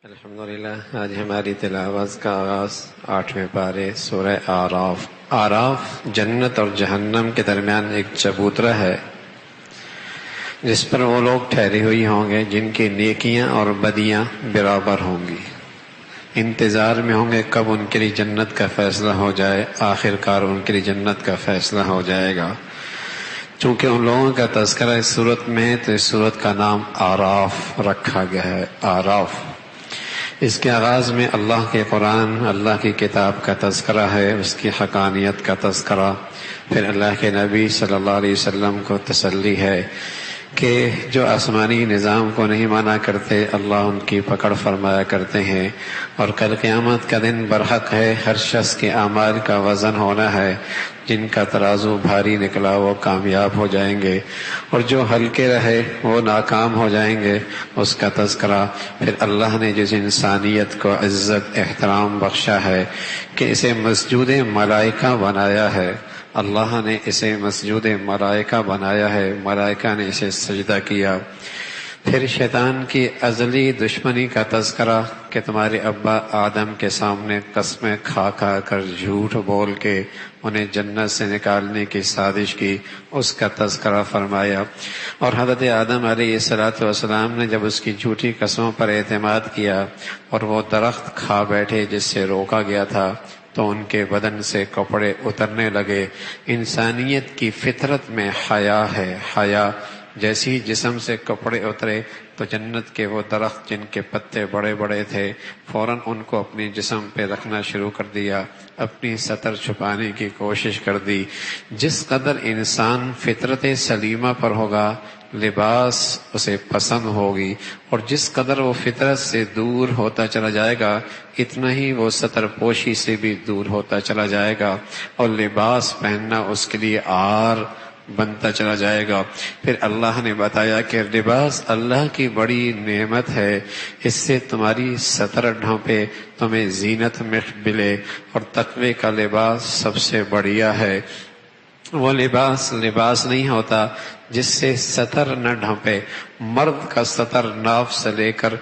الحمدللہ آج ہماری تلاوت کا آغاز 8ویں پارے سورہ آراف۔ آراف جنت اور جہنم کے درمیان ایک چبوترا ہے جس پر وہ لوگ ٹھہرے ہوئی ہوں گے جن کی نیکیاں اور بدیاں برابر ہوں گی۔ انتظار میں ہوں گے کب ان کے لیے جنت کا فیصلہ ہو جائے، آخر کار ان کے لیے جنت کا فیصلہ ہو جائے گا۔ چونکہ ان لوگوں کا تذکرہ اس صورت میں ہے تو اس صورت کا نام آراف رکھا گیا ہے۔ آراف، اس کے آغاز میں اللہ کے قرآن، اللہ کی کتاب کا تذکرہ ہے، اس کی حقانیت کا تذکرہ، پھر اللہ کے نبی صلی اللہ علیہ وسلم کو تسلی ہے کہ جو آسمانی نظام کو نہیں مانا کرتے اللہ ان کی پکڑ فرمایا کرتے ہیں، اور کل قیامت کا دن برحق ہے، ہر شخص کے اعمال کا وزن ہونا ہے، جن کا ترازو بھاری نکلا وہ کامیاب ہو جائیں گے اور جو ہلکے رہے وہ ناکام ہو جائیں گے، اس کا تذکرہ۔ پھر اللہ نے جس انسانیت کو عزت احترام بخشا ہے کہ اسے مسجود ملائکہ بنایا ہے، اللہ نے اسے مسجود ملائکہ بنایا ہے، ملائکہ نے اسے سجدہ کیا۔ پھر شیطان کی ازلی دشمنی کا تذکرہ کہ تمہارے ابا آدم کے سامنے قسمیں کھا کھا کر جھوٹ بول کے انہیں جنت سے نکالنے کی سازش کی، اس کا تذکرہ فرمایا۔ اور حضرت آدم علیہ السلام نے جب اس کی جھوٹی قسموں پر اعتماد کیا اور وہ درخت کھا بیٹھے جس سے روکا گیا تھا تو ان کے بدن سے کپڑے اترنے لگے۔ انسانیت کی فطرت میں حیا ہے، حیا۔ جیسی جسم سے کپڑے اترے تو جنت کے وہ درخت جن کے پتے بڑے بڑے تھے فوراً ان کو اپنی جسم پہ رکھنا شروع کر دیا، اپنی سطر چھپانے کی کوشش کر دی۔ جس قدر انسان فطرت سلیمہ پر ہوگا لباس اسے پسند ہوگی، اور جس قدر وہ فطرت سے دور ہوتا چلا جائے گا اتنا ہی وہ سطر پوشی سے بھی دور ہوتا چلا جائے گا، اور لباس پہننا اس کے لیے عار بنتا چلا جائے گا۔ پھر اللہ نے بتایا کہ لباس اللہ کی بڑی نعمت ہے، اس سے تمہاری سطر ڈھانپے، تمہیں زینت ملے، اور تقوی کا لباس سب سے بڑھیا ہے۔ وہ لباس نہیں ہوتا جس سے سطر نہ ڈھانپے۔ مرد کا سطر ناف سے لے کر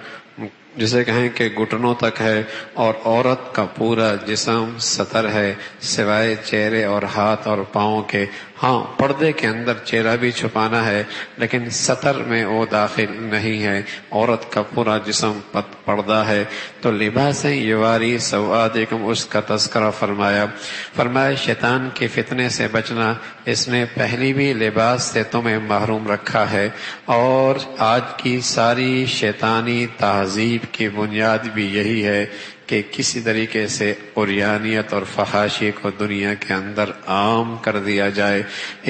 جسے کہیں کہ گھٹنوں تک ہے، اور عورت کا پورا جسم سطر ہے سوائے چہرے اور ہاتھ اور پاؤں کے۔ ہاں، پردے کے اندر چہرہ بھی چھپانا ہے لیکن سطر میں وہ داخل نہیں ہے، عورت کا پورا جسم پردہ ہے۔ تو لباس یواری سوآتکم، اس کا تذکرہ فرمایا شیطان کے فتنے سے بچنا، اس نے پہلی بھی لباس سے تمہیں محروم رکھا ہے، اور آج کی ساری شیطانی تہذیب کی بنیاد بھی یہی ہے کہ کسی طریقے سے عریانیت اور فحاشی کو دنیا کے اندر عام کر دیا جائے۔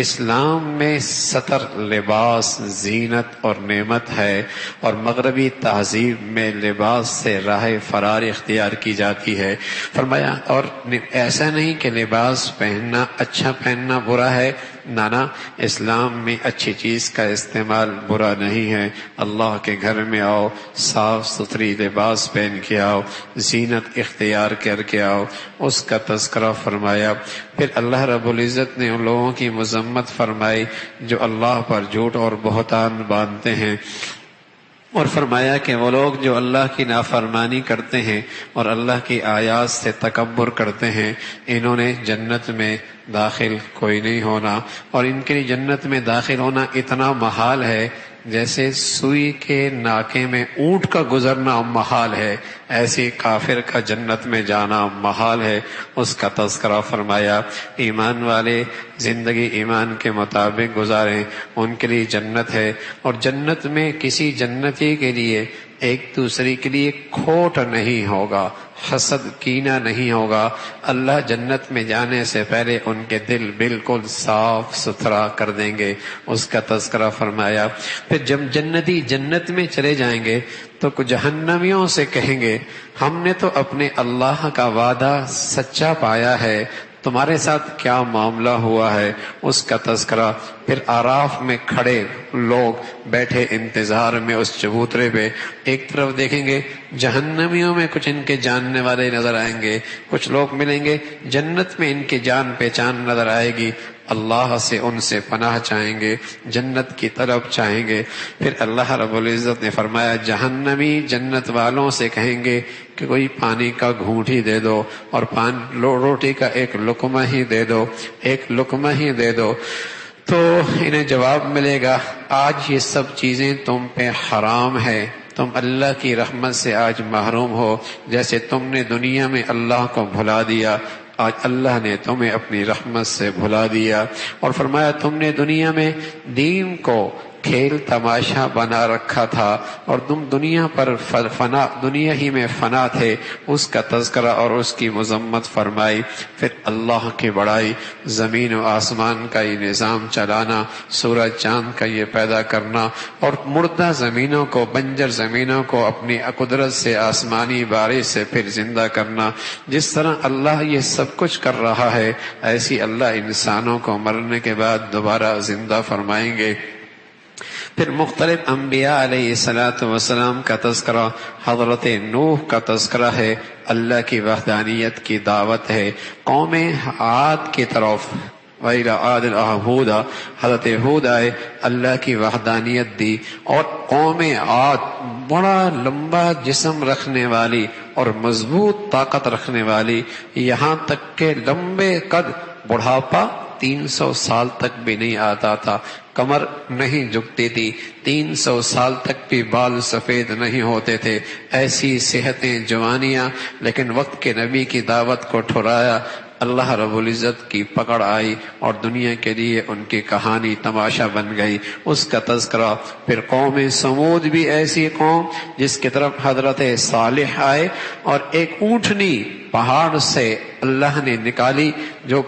اسلام میں سطر لباس زینت اور نعمت ہے، اور مغربی تہذیب میں لباس سے راہ فرار اختیار کی جاتی ہے۔ فرمایا اور ایسا نہیں کہ لباس پہننا اچھا پہننا برا ہے، نانا، اسلام میں اچھی چیز کا استعمال برا نہیں ہے۔ اللہ کے گھر میں آؤ، صاف ستھری لباس پہن کے آؤ، زینت اختیار کر کے آؤ، اس کا تذکرہ فرمایا۔ پھر اللہ رب العزت نے ان لوگوں کی مذمت فرمائی جو اللہ پر جھوٹ اور بہتان باندھتے ہیں، اور فرمایا کہ وہ لوگ جو اللہ کی نافرمانی کرتے ہیں اور اللہ کی آیات سے تکبر کرتے ہیں انہوں نے جنت میں داخل کوئی نہیں ہونا، اور ان کے لیے جنت میں داخل ہونا اتنا محال ہے جیسے سوئی کے ناکے میں اونٹ کا گزرنا محال ہے، ایسی کافر کا جنت میں جانا محال ہے، اس کا تذکرہ فرمایا۔ ایمان والے زندگی ایمان کے مطابق گزاریں، ان کے لیے جنت ہے، اور جنت میں کسی جنتی کے لیے ایک دوسرے کے لیے کھوٹ نہیں ہوگا، حسد کینہ نہیں ہوگا۔ اللہ جنت میں جانے سے پہلے ان کے دل بالکل صاف ستھرا کر دیں گے، اس کا تذکرہ فرمایا۔ پھر جب جنتی جنت میں چلے جائیں گے تو جہنمیوں سے کہیں گے ہم نے تو اپنے اللہ کا وعدہ سچا پایا ہے، تمہارے ساتھ کیا معاملہ ہوا ہے، اس کا تذکرہ۔ پھر آراف میں کھڑے لوگ بیٹھے انتظار میں اس چبوترے پہ، ایک طرف دیکھیں گے جہنمیوں میں کچھ ان کے جاننے والے نظر آئیں گے، کچھ لوگ ملیں گے جنت میں ان کی جان پہچان نظر آئے گی، اللہ سے ان سے پناہ چاہیں گے، جنت کی طلب چاہیں گے۔ پھر اللہ رب العزت نے فرمایا جہنمی جنت والوں سے کہیں گے کہ کوئی پانی کا گھونٹ ہی دے دو، اور روٹی کا ایک لقمہ ہی دے دو، ایک لقمہ ہی دے دو۔ تو انہیں جواب ملے گا آج یہ سب چیزیں تم پہ حرام ہے، تم اللہ کی رحمت سے آج محروم ہو، جیسے تم نے دنیا میں اللہ کو بھلا دیا، آج اللہ نے تمہیں اپنی رحمت سے بھلا دیا۔ اور فرمایا تم نے دنیا میں دین کو کھیل تماشا بنا رکھا تھا، اور تم دنیا پر دنیا ہی میں فنا تھے، اس کا تذکرہ اور اس کی مذمت فرمائی۔ پھر اللہ کی بڑائی، زمین و آسمان کا یہ نظام چلانا، سورج چاند کا یہ پیدا کرنا، اور مردہ زمینوں کو، بنجر زمینوں کو اپنی قدرت سے، آسمانی بارش سے پھر زندہ کرنا۔ جس طرح اللہ یہ سب کچھ کر رہا ہے، ایسی اللہ انسانوں کو مرنے کے بعد دوبارہ زندہ فرمائیں گے۔ پھر مختلف انبیاء علیہ السلام کا تذکرہ، حضرت نوح کا تذکرہ ہے، اللہ کی وحدانیت کی دعوت ہے۔ قوم عاد کی طرف وَإِلَىٰ عَادٍ أَخَاهُمْ هُودًا، حضرت ہود آئے، اللہ کی وحدانیت دی، اور قوم عاد بڑا لمبا جسم رکھنے والی اور مضبوط طاقت رکھنے والی، یہاں تک کہ لمبے قد، بڑھاپا 300 سال تک بھی نہیں آتا تھا، کمر نہیں جھکتی تھی، 300 سال تک بھی بال سفید نہیں ہوتے تھے، ایسی صحتیں، جوانیاں، لیکن وقت کے نبی کی دعوت کو ٹھرایا، اللہ رب العزت کی پکڑ آئی اور دنیا کے لیے ان کی کہانی تماشا بن گئی، اس کا تذکرہ۔ پھر قوم سمود بھی ایسی قوم جس کی طرف حضرت صالح آئے، اور ایک اونٹنی پہاڑ سے اللہ نے نکالی جو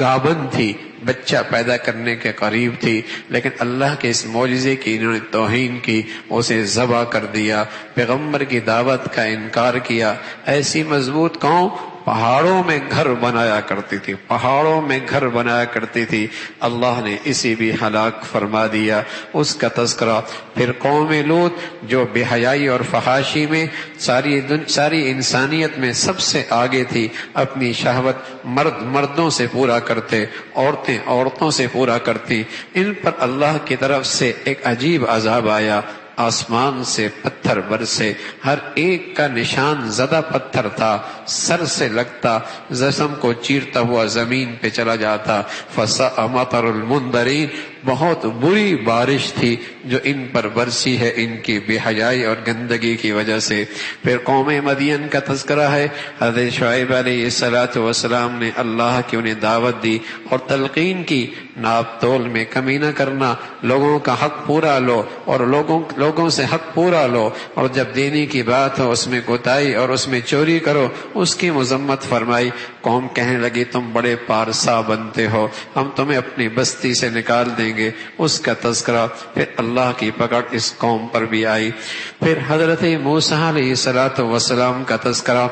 گابن تھی، بچہ پیدا کرنے کے قریب تھی، لیکن اللہ کے اس معجزے کی انہوں نے توہین کی، اسے ذبح کر دیا، پیغمبر کی دعوت کا انکار کیا۔ ایسی مضبوط قوم پہاڑوں میں گھر بنایا کرتی تھی، پہاڑوں میں گھر بنایا کرتی تھی، اللہ نے اسی بھی ہلاک فرما دیا، اس کا تذکرہ۔ پھر قوم لوط جو بے حیائی اور فحاشی میں ساری انسانیت میں سب سے آگے تھی، اپنی شہوت مرد مردوں سے پورا کرتے، عورتیں عورتوں سے پورا کرتی، ان پر اللہ کی طرف سے ایک عجیب عذاب آیا، آسمان سے پتھر برسے، ہر ایک کا نشان زدہ پتھر تھا، سر سے لگتا، جسم کو چیرتا ہوا زمین پہ چلا جاتا۔ فَسَاءَ مَطَرُ الْمُنذَرِينَ، بہت بری بارش تھی جو ان پر برسی ہے ان کی بے حیائی اور گندگی کی وجہ سے۔ پھر قوم مدین کا تذکرہ ہے، حضرت شعیب علیہ السلام نے اللہ کی انہیں دعوت دی اور تلقین کی، ناپ تول میں کمی نہ کرنا، لوگوں کا حق پورا لو اور لوگوں سے حق پورا لو، اور جب دینے کی بات ہو اس میں کوتاہی اور اس میں چوری کرو، اس کی مذمت فرمائی۔ قوم کہنے لگی تم بڑے پارسا بنتے ہو، ہم تمہیں اپنی بستی سے نکال دیں گے، اس کا تذکرہ۔ پھر اللہ کی پکڑ اس قوم پر بھی آئی۔ پھر حضرت موسیٰ علیہ السلام کا تذکرہ،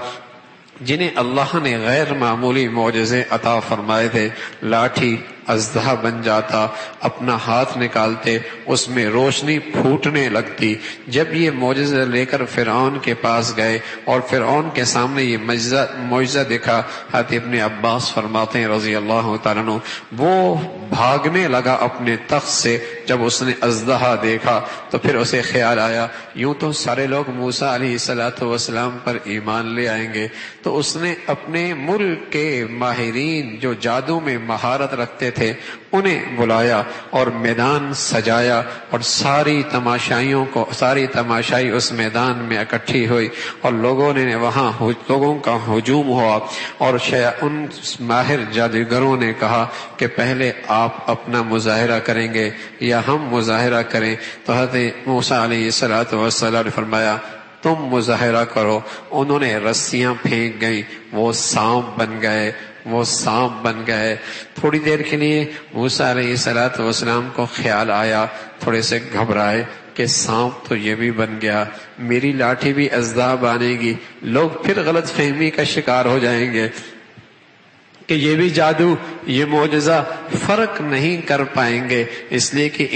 جنہیں اللہ نے غیر معمولی معجزے عطا فرمائے تھے، لاٹھی اژدہا بن جاتا، اپنا ہاتھ نکالتے اس میں روشنی پھوٹنے لگتی۔ جب یہ معجزہ لے کر فرعون کے پاس گئے اور فرعون کے سامنے یہ معجزہ دکھا، حضرت ابن عباس فرماتے ہیں رضی اللہ تعالیٰ عنہ، وہ بھاگنے لگا اپنے تخت سے جب اس نے اژدہا دیکھا، تو پھر اسے خیال آیا یوں تو سارے لوگ موسیٰ علیہ السلام پر ایمان لے آئیں گے، تو اس نے اپنے ملک کے ماہرین جو جادو میں مہارت رکھتے تھے انہیں بلایا اور میدان سجایا، اور ساری تماشائی اس میدان میں اکٹھی ہوئی، اور لوگوں کا ہجوم ہوا، اور ان ماہر جادوگروں نے کہا کہ پہلے آپ اپنا مظاہرہ کریں گے یا ہم مظاہرہ کریں؟ تو حضرت موسیٰ علیہ السلام نے فرمایا تم مظاہرہ کرو۔ انہوں نے رسیاں پھینک گئیں، وہ سانپ بن گئے۔ تھوڑی دیر کے لیے موسیٰ علیہ السلام کو خیال آیا، تھوڑے سے گھبرائے کہ سانپ تو یہ بھی بن گیا، میری لاٹھی بھی اژدہا بانے گی، لوگ پھر غلط فہمی کا شکار ہو جائیں گے کہ یہ بھی جادو، یہ معجزہ، فرق نہیں کر پائیں گے، اس لیے کہ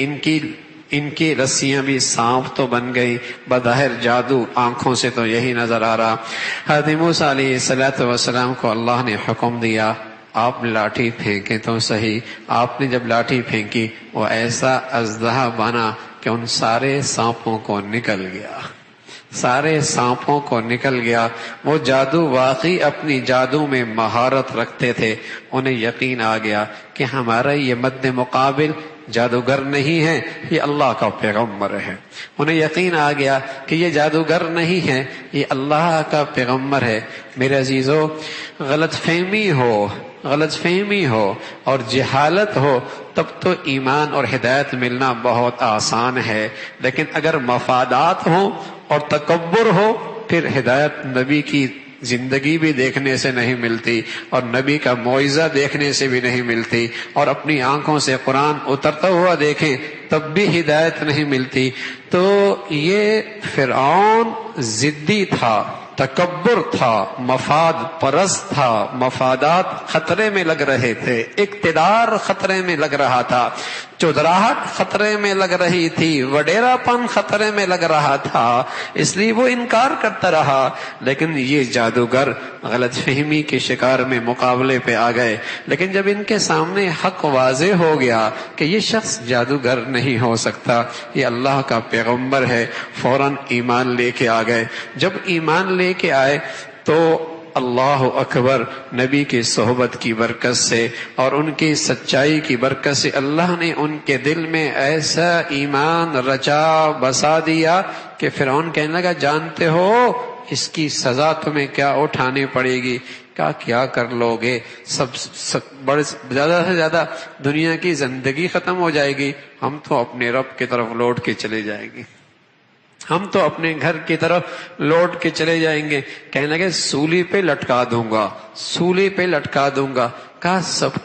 ان کی رسیاں بھی سانپ تو بن گئی، بظاہر جادو، آنکھوں سے تو یہی نظر آ رہا۔ حضرت موسیٰ علیہ السلام کو اللہ نے حکم دیا آپ لاٹھی پھینکیں تو صحیح. آپ نے جب لاٹھی پھینکی وہ ایسا اژدہا بنا کہ ان سارے سانپوں کو نکل گیا، سارے سانپوں کو نکل گیا. وہ جادو واقعی اپنی جادو میں مہارت رکھتے تھے. انہیں یقین آ گیا کہ ہمارا یہ مد مقابل جادوگر نہیں ہے، یہ اللہ کا پیغمبر ہے. انہیں یقین آ گیا کہ یہ جادوگر نہیں ہے، یہ اللہ کا پیغمبر ہے. میرے عزیزو، غلط فہمی ہو اور جہالت ہو تب تو ایمان اور ہدایت ملنا بہت آسان ہے، لیکن اگر مفادات ہوں اور تکبر ہو پھر ہدایت نبی کی زندگی بھی دیکھنے سے نہیں ملتی اور نبی کا معجزہ دیکھنے سے بھی نہیں ملتی، اور اپنی آنکھوں سے قرآن اترتا ہوا دیکھیں تب بھی ہدایت نہیں ملتی. تو یہ فرعون ضدی تھا، تکبر تھا، مفاد پرست تھا، مفادات خطرے میں لگ رہے تھے، اقتدار خطرے میں لگ رہا تھا، چودراہٹ خطرے میں لگ رہی تھی، وڈیرا پن خطرے میں لگ رہا تھا، اس لیے وہ انکار کرتا رہا. لیکن یہ جادوگر غلط فہمی کے شکار میں مقابلے پہ آ گئے. لیکن جب ان کے سامنے حق واضح ہو گیا کہ یہ شخص جادوگر نہیں ہو سکتا، یہ اللہ کا پیغمبر ہے، فوراً ایمان لے کے آ گئے. جب ایمان لے کے آئے تو اللہ اکبر، نبی کی صحبت کی برکت سے اور ان کی سچائی کی برکت سے اللہ نے ان کے دل میں ایسا ایمان رچا بسا دیا کہ فرعون کہنے لگا جانتے ہو اس کی سزا تمہیں کیا اٹھانی پڑے گی. کیا کر لو گے؟ بڑے زیادہ سے زیادہ دنیا کی زندگی ختم ہو جائے گی، ہم تو اپنے رب کی طرف لوٹ کے چلے جائیں گے، ہم تو اپنے گھر کی طرف لوٹ کے چلے جائیں گے. کہنے لگے سولی پہ لٹکا دوں گا، سولی پہ لٹکا دوں گا. کہا سب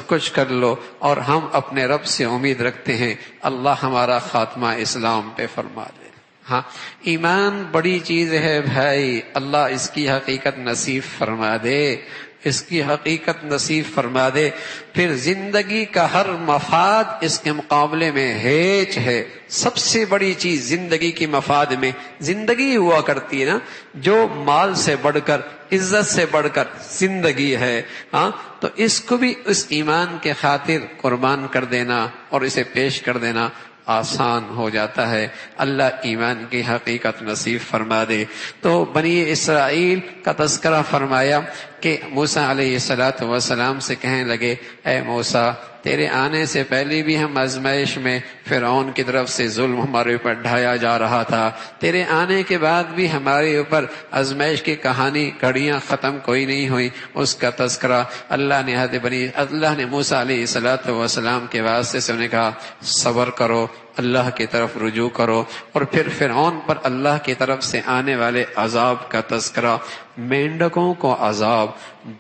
کچھ کر لو اور ہم اپنے رب سے امید رکھتے ہیں اللہ ہمارا خاتمہ اسلام پہ فرما دے. ہاں، ایمان بڑی چیز ہے بھائی، اللہ اس کی حقیقت نصیب فرما دے، اس کی حقیقت نصیب فرما دے. پھر زندگی کا ہر مفاد اس کے مقابلے میں ہیچ ہے. سب سے بڑی چیز زندگی کی مفاد میں زندگی ہوا کرتی ہے نا، جو مال سے بڑھ کر، عزت سے بڑھ کر زندگی ہے. ہاں، تو اس کو بھی اس ایمان کے خاطر قربان کر دینا اور اسے پیش کر دینا آسان ہو جاتا ہے. اللہ ایمان کی حقیقت نصیب فرما دے. تو بنی اسرائیل کا تذکرہ فرمایا کہ موسیٰ علیہ السلام سے کہنے لگے اے موسیٰ، تیرے آنے سے پہلے بھی ہم آزمائش میں، فرعون کی طرف سے ظلم ہمارے اوپر ڈھایا جا رہا تھا، تیرے آنے کے بعد بھی ہمارے اوپر آزمائش کی کہانی گھڑیاں ختم کوئی نہیں ہوئی. اس کا تذکرہ اللہ نے موسیٰ علیہ السلام کے واسطے سے انہیں کہا صبر کرو، اللہ کی طرف رجوع کرو. اور پھر فرعون پر اللہ کی طرف سے آنے والے عذاب کا تذکرہ، مینڈکوں کو عذاب،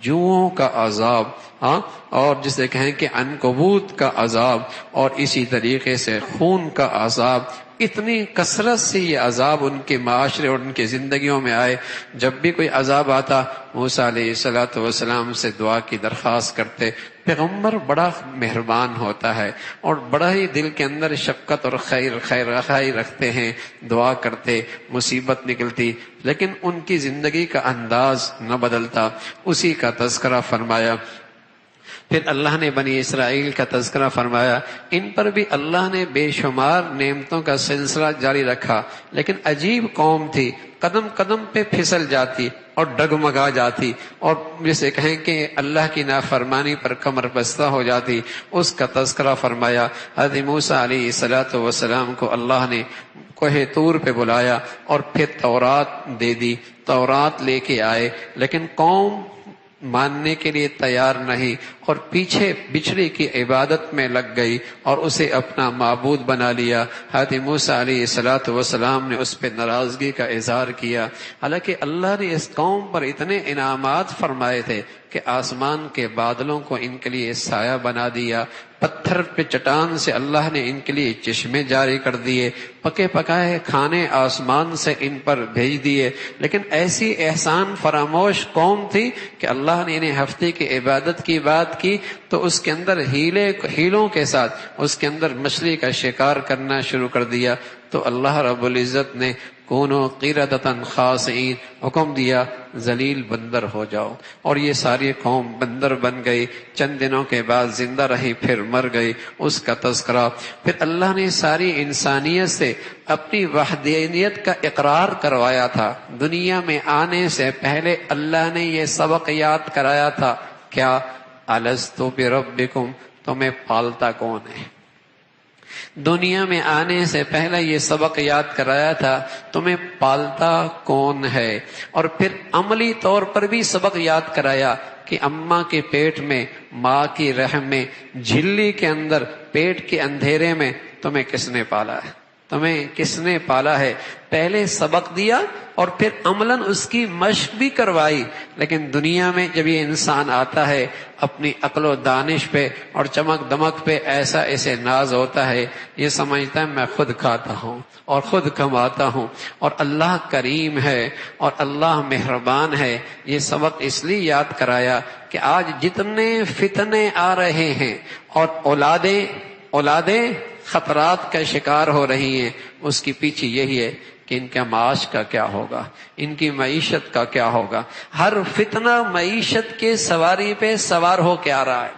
جوؤں کا عذاب، ہاں، اور جسے کہیں کہ عنکبوت کا عذاب، اور اسی طریقے سے خون کا عذاب. اتنی کثرت سے یہ عذاب ان کے معاشرے اور ان کی زندگیوں میں آئے. جب بھی کوئی عذاب آتا موسیٰ علیہ السلام سے دعا کی درخواست کرتے. پیغمبر بڑا مہربان ہوتا ہے اور بڑا ہی دل کے اندر شفقت اور خیر رکھتے ہیں، دعا کرتے، مصیبت نکلتی، لیکن ان کی زندگی کا انداز نہ بدلتا. اسی کا تذکرہ فرمایا. پھر اللہ نے بنی اسرائیل کا تذکرہ فرمایا. ان پر بھی اللہ نے بے شمار نعمتوں کا سلسلہ جاری رکھا، لیکن عجیب قوم تھی، قدم قدم پہ پھسل جاتی اور ڈگمگا جاتی، اور جسے کہیں کہ اللہ کی نافرمانی پر کمر بستہ ہو جاتی. اس کا تذکرہ فرمایا. حضرت موسیٰ علیہ السلام کو اللہ نے کوہ طور پہ بلایا اور پھر تورات دے دی. تورات لے کے آئے، لیکن قوم ماننے کے لیے تیار نہیں اور پیچھے بچھڑے کی عبادت میں لگ گئی اور اسے اپنا معبود بنا لیا. حضرت موسیٰ علیہ السلام نے اس پہ ناراضگی کا اظہار کیا. حالانکہ اللہ نے اس قوم پر اتنے انعامات فرمائے تھے کہ آسمان کے بادلوں کو ان کے لیے سایہ بنا دیا، پتھر پہ چٹان سے اللہ نے ان کے لیے چشمے جاری کر دیے، پکے پکائے کھانے آسمان سے ان پر بھیج دیے. لیکن ایسی احسان فراموش قوم تھی کہ اللہ نے انہیں ہفتے کی عبادت کی بات کی تو تو اس کے اندر ہیلوں کے ساتھ اس کے اندر مچھلی کا شکار کرنا شروع کر دیا، تو اللہ رب العزت نے کونو قردۃ خاسئین حکم دیا ذلیل بندر ہو جاؤ، اور یہ ساری قوم بندر بن گئی، چند دنوں کے بعد زندہ رہی پھر مر گئی، اس کا تذکرہ۔ پھر اللہ نے ساری انسانیت سے اپنی وحدانیت کا اقرار کروایا تھا، دنیا میں آنے سے پہلے اللہ نے یہ سبق یاد کرایا تھا، کیا الست بربکم، تمہیں پالتا کون ہے؟ دنیا میں آنے سے پہلے یہ سبق یاد کرایا تھا، تمہیں پالتا کون ہے؟ اور پھر عملی طور پر بھی سبق یاد کرایا کہ اماں کے پیٹ میں، ماں کی رحم میں، جھلی کے اندر، پیٹ کے اندھیرے میں تمہیں کس نے پالا ہے؟ تمہیں کس نے پالا ہے؟ پہلے سبق دیا اور پھر عملاً اس کی مشق بھی کروائی۔ لیکن دنیا میں جب یہ انسان آتا ہے، اپنی عقل و دانش پہ اور چمک دمک پہ ایسے ناز ہوتا ہے، یہ سمجھتا ہے میں خود کھاتا ہوں اور خود کماتا ہوں اور اللہ کریم ہے اور اللہ مہربان ہے۔ یہ سبق اس لیے یاد کرایا کہ آج جتنے فتنے آ رہے ہیں اور اولادیں خطرات کا شکار ہو رہی ہیں، اس کی پیچھے یہی ہے کہ ان کا معاش کا کیا ہوگا، ان کی معیشت کا کیا ہوگا۔ ہر فتنہ معیشت کے سواری پہ سوار ہو کے آ رہا ہے،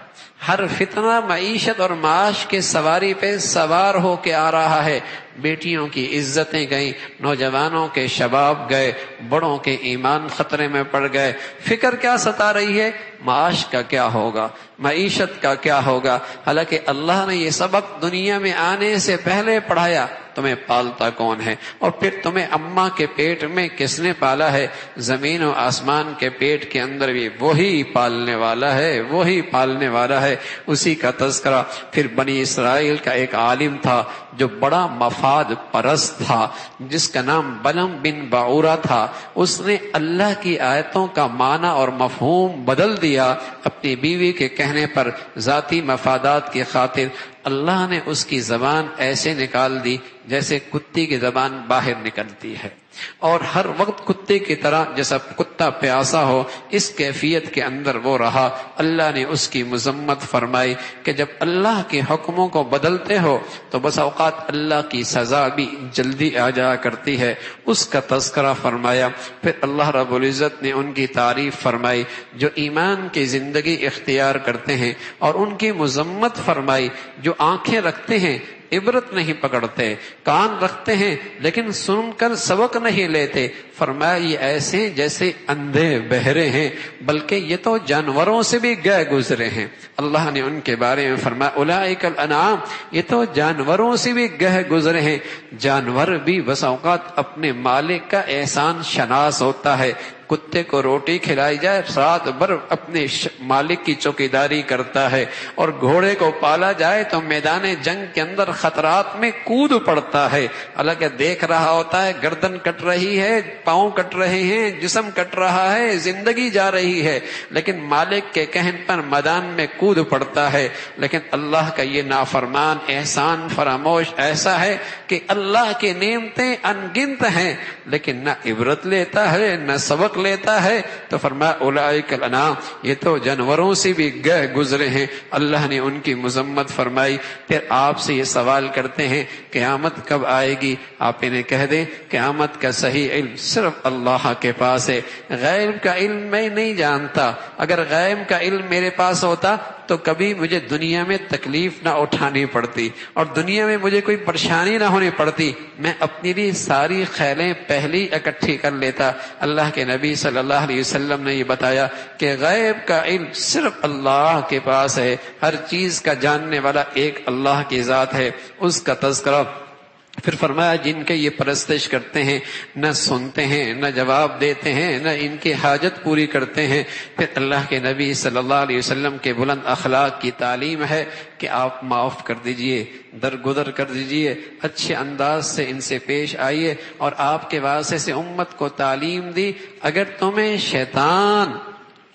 ہر فتنہ معیشت اور معاش کے سواری پہ سوار ہو کے آ رہا ہے۔ بیٹیوں کی عزتیں گئیں، نوجوانوں کے شباب گئے، بڑوں کے ایمان خطرے میں پڑ گئے۔ فکر کیا ستا رہی ہے؟ معاش کا کیا ہوگا، معیشت کا کیا ہوگا۔ حالانکہ اللہ نے یہ سبق دنیا میں آنے سے پہلے پڑھایا، تمہیں پالتا کون ہے، اور پھر تمہیں اماں کے پیٹ میں کس نے پالا ہے؟ زمین و آسمان کے پیٹ کے اندر بھی وہی پالنے والا ہے، وہی پالنے والا ہے، اسی کا تذکرہ۔ پھر بنی اسرائیل کا ایک عالم تھا جو بڑا مفاد پرست تھا، جس کا نام بلم بن باعورہ تھا۔ اس نے اللہ کی آیتوں کا معنی اور مفہوم بدل دیا اپنی بیوی کے کہنے پر، ذاتی مفادات کی خاطر۔ اللہ نے اس کی زبان ایسے نکال دی جیسے کتی کی زبان باہر نکلتی ہے، اور ہر وقت کتے کی طرح جیسا کتا پیاسا ہو، اس کیفیت کے اندر وہ رہا۔ اللہ نے اس کی مذمت فرمائی کہ جب اللہ کے حکموں کو بدلتے ہو تو بس اوقات اللہ کی سزا بھی جلدی آ جایا کرتی ہے، اس کا تذکرہ فرمایا۔ پھر اللہ رب العزت نے ان کی تعریف فرمائی جو ایمان کی زندگی اختیار کرتے ہیں، اور ان کی مذمت فرمائی جو آنکھیں رکھتے ہیں عبرت نہیں پکڑتے، کان رکھتے ہیں لیکن سن کر سبق نہیں لیتے۔ فرمایا یہ ایسے جیسے اندھے بہرے ہیں، بلکہ یہ تو جانوروں سے بھی گئے گزرے ہیں۔ اللہ نے ان کے بارے میں فرمایا اولئک الانعام، یہ تو جانوروں سے بھی گئے گزرے ہیں۔ جانور بھی بس اوقات اپنے مالک کا احسان شناس ہوتا ہے۔ کتے کو روٹی کھلائی جائے رات بھر اپنے مالک کی چوکیداری کرتا ہے، اور گھوڑے کو پالا جائے تو میدان جنگ کے اندر خطرات میں کود پڑتا ہے، حالانکہ دیکھ رہا ہوتا ہے گردن کٹ رہی ہے، پاؤں کٹ رہے ہیں، جسم کٹ رہا ہے، زندگی جا رہی ہے، لیکن مالک کے کہن پر میدان میں کود پڑتا ہے۔ لیکن اللہ کا یہ نافرمان احسان فراموش ایسا ہے کہ اللہ کی نعمتیں انگنت ہیں، لیکن نہ عبرت لیتا ہے نہ سبق لیتا ہے۔ تو فرمایا اولئک الانعام، یہ تو جانوروں سے بھی گئے گزرے ہیں۔ اللہ نے ان کی مذمت فرمائی۔ پھر آپ سے یہ سوال کرتے ہیں قیامت کب آئے گی؟ آپ انہیں کہہ دیں قیامت کا صحیح علم صرف اللہ کے پاس ہے، غیب کا علم میں نہیں جانتا۔ اگر غیب کا علم میرے پاس ہوتا تو کبھی مجھے دنیا میں تکلیف نہ اٹھانی پڑتی اور دنیا میں مجھے کوئی پریشانی نہ ہونی پڑتی، میں اپنی بھی ساری خیلیں پہلی اکٹھی کر لیتا۔ اللہ کے نبی صلی اللہ علیہ وسلم نے یہ بتایا کہ غیب کا علم صرف اللہ کے پاس ہے، ہر چیز کا جاننے والا ایک اللہ کی ذات ہے، اس کا تذکرہ۔ پھر فرمایا جن کے یہ پرستش کرتے ہیں نہ سنتے ہیں نہ جواب دیتے ہیں نہ ان کی حاجت پوری کرتے ہیں۔ پھر اللہ کے نبی صلی اللہ علیہ وسلم کے بلند اخلاق کی تعلیم ہے کہ آپ معاف کر دیجئے، درگزر کر دیجئے، اچھے انداز سے ان سے پیش آئیے، اور آپ کے واسطے سے امت کو تعلیم دی اگر تمہیں شیطان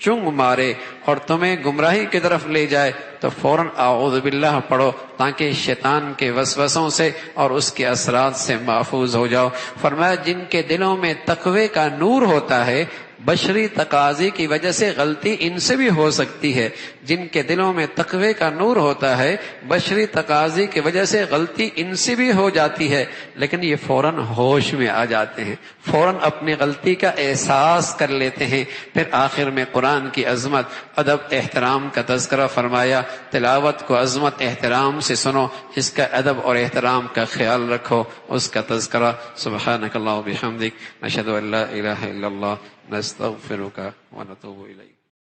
چنگ مارے اور تمہیں گمراہی کی طرف لے جائے تو فوراً اعوذ باللہ پڑھو تاکہ شیطان کے وسوسوں سے اور اس کے اثرات سے محفوظ ہو جاؤ۔ فرمایا جن کے دلوں میں تقوی کا نور ہوتا ہے بشری تقاضے کی وجہ سے غلطی ان سے بھی ہو سکتی ہے. جن کے دلوں میں تقوی کا نور ہوتا ہے بشری تقاضے کی وجہ سے غلطی ان سے بھی ہو جاتی ہے، لیکن یہ فوراً ہوش میں آ جاتے ہیں، فوراً اپنی غلطی کا احساس کر لیتے ہیں. پھر آخر میں قرآن کی عظمت، ادب، احترام کا تذکرہ فرمایا. تلاوت کو عظمت احترام سے سنو، اس کا ادب اور احترام کا خیال رکھو، اس کا تذکرہ. سبحانک اللہم و بحمدک، نشہد ان لا الہ الا اللہ، نستغفرک ونتوب الیک.